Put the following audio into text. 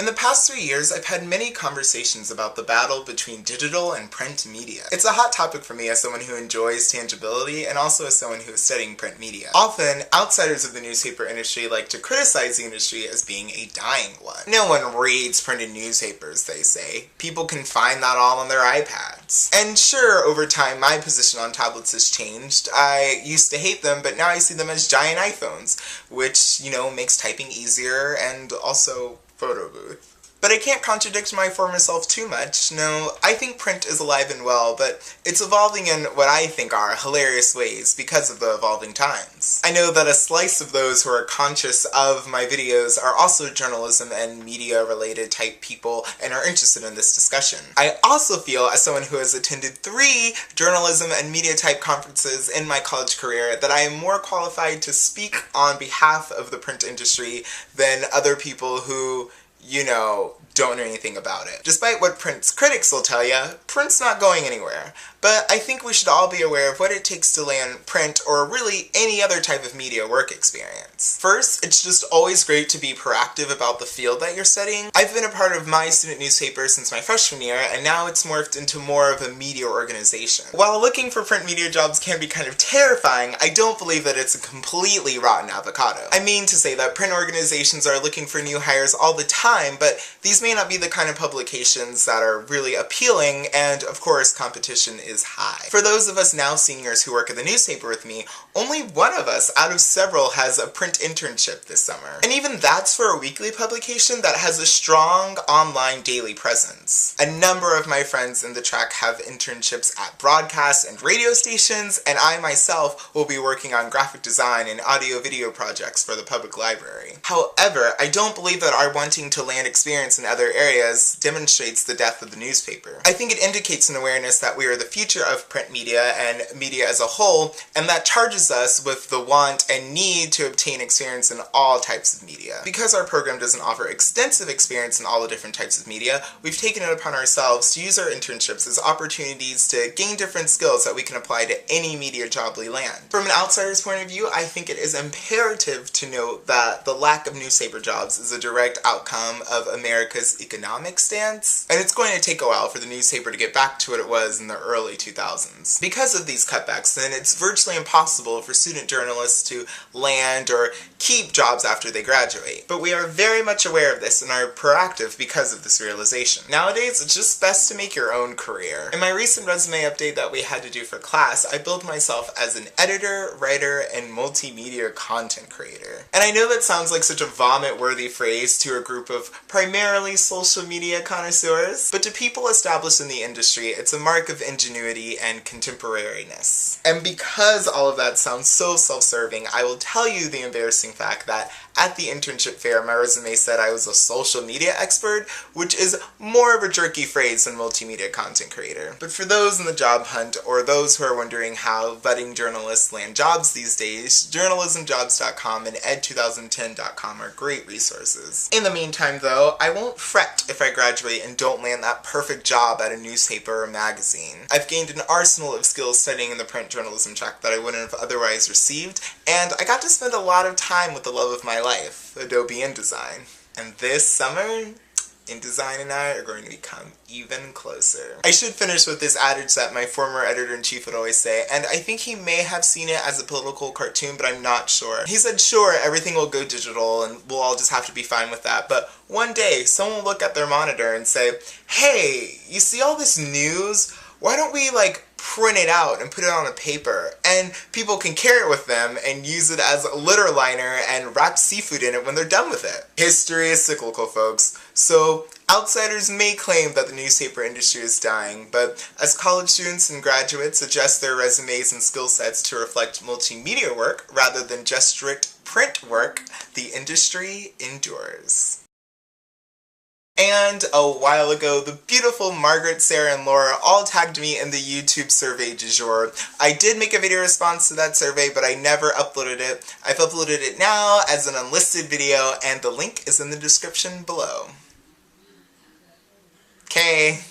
In the past 3 years, I've had many conversations about the battle between digital and print media. It's a hot topic for me as someone who enjoys tangibility and also as someone who is studying print media. Often, outsiders of the newspaper industry like to criticize the industry as being a dying one. No one reads printed newspapers, they say. People can find that all on their iPads. And sure, over time, my position on tablets has changed. I used to hate them, but now I see them as giant iPhones, which, makes typing easier and also photo booth. But I can't contradict my former self too much. No, I think print is alive and well, but it's evolving in what I think are hilarious ways because of the evolving times. I know that a slice of those who are conscious of my videos are also journalism and media related type people and are interested in this discussion. I also feel, as someone who has attended 3 journalism and media type conferences in my college career, that I am more qualified to speak on behalf of the print industry than other people who don't know anything about it. Despite what print's critics will tell you, print's not going anywhere. But I think we should all be aware of what it takes to land print or really any other type of media work experience. First, it's just always great to be proactive about the field that you're studying. I've been a part of my student newspaper since my freshman year, and now it's morphed into more of a media organization. While looking for print media jobs can be kind of terrifying, I don't believe that it's a completely rotten avocado. I mean to say that print organizations are looking for new hires all the time, but these may not be the kind of publications that are really appealing, and of course competition is high. For those of us now seniors who work at the newspaper with me, only one of us out of several has a print internship this summer. And even that's for a weekly publication that has a strong online daily presence. A number of my friends in the track have internships at broadcast and radio stations, and I myself will be working on graphic design and audio-video projects for the public library. However, I don't believe that our wanting to land experience in other areas demonstrates the death of the newspaper. I think it indicates an awareness that we are the future of print media and media as a whole, and that charges us with the want and need to obtain experience in all types of media. Because our program doesn't offer extensive experience in all the different types of media, we've taken it upon ourselves to use our internships as opportunities to gain different skills that we can apply to any media job we land. From an outsider's point of view, I think it is imperative to note that the lack of newspaper jobs is a direct outcome of America's economic stance, and it's going to take a while for the newspaper to get back to what it was in the early 2000s. Because of these cutbacks, then it's virtually impossible for student journalists to land or keep jobs after they graduate. But we are very much aware of this and are proactive because of this realization. Nowadays, it's just best to make your own career. In my recent resume update that we had to do for class, I billed myself as an editor, writer, and multimedia content creator. And I know that sounds like such a vomit-worthy phrase to a group of primarily social media connoisseurs, but to people established in the industry, it's a mark of ingenuity and contemporariness. And because all of that sounds so self-serving, I will tell you the embarrassing fact that at the internship fair, my resume said I was a social media expert, which is more of a jerky phrase than multimedia content creator. But for those in the job hunt, or those who are wondering how budding journalists land jobs these days, journalismjobs.com and ed2010.com are great resources. In the meantime, though, I won't fret if I graduate and don't land that perfect job at a newspaper or magazine. I've gained an arsenal of skills studying in the print journalism track that I wouldn't have otherwise received, and I got to spend a lot of time with the love of my life, Adobe InDesign. And this summer, InDesign and I are going to become even closer. I should finish with this adage that my former editor-in-chief would always say, and I think he may have seen it as a political cartoon, but I'm not sure. He said, sure, everything will go digital and we'll all just have to be fine with that, but one day someone will look at their monitor and say, hey, you see all this news? Why don't we, print it out and put it on a paper, and people can carry it with them and use it as a litter liner and wrap seafood in it when they're done with it. History is cyclical, folks. So outsiders may claim that the newspaper industry is dying, but as college students and graduates adjust their resumes and skill sets to reflect multimedia work rather than just strict print work, the industry endures. And a while ago, the beautiful Margaret, Sarah, and Laura all tagged me in the YouTube survey du jour. I did make a video response to that survey, but I never uploaded it. I've uploaded it now as an unlisted video, and the link is in the description below. Okay.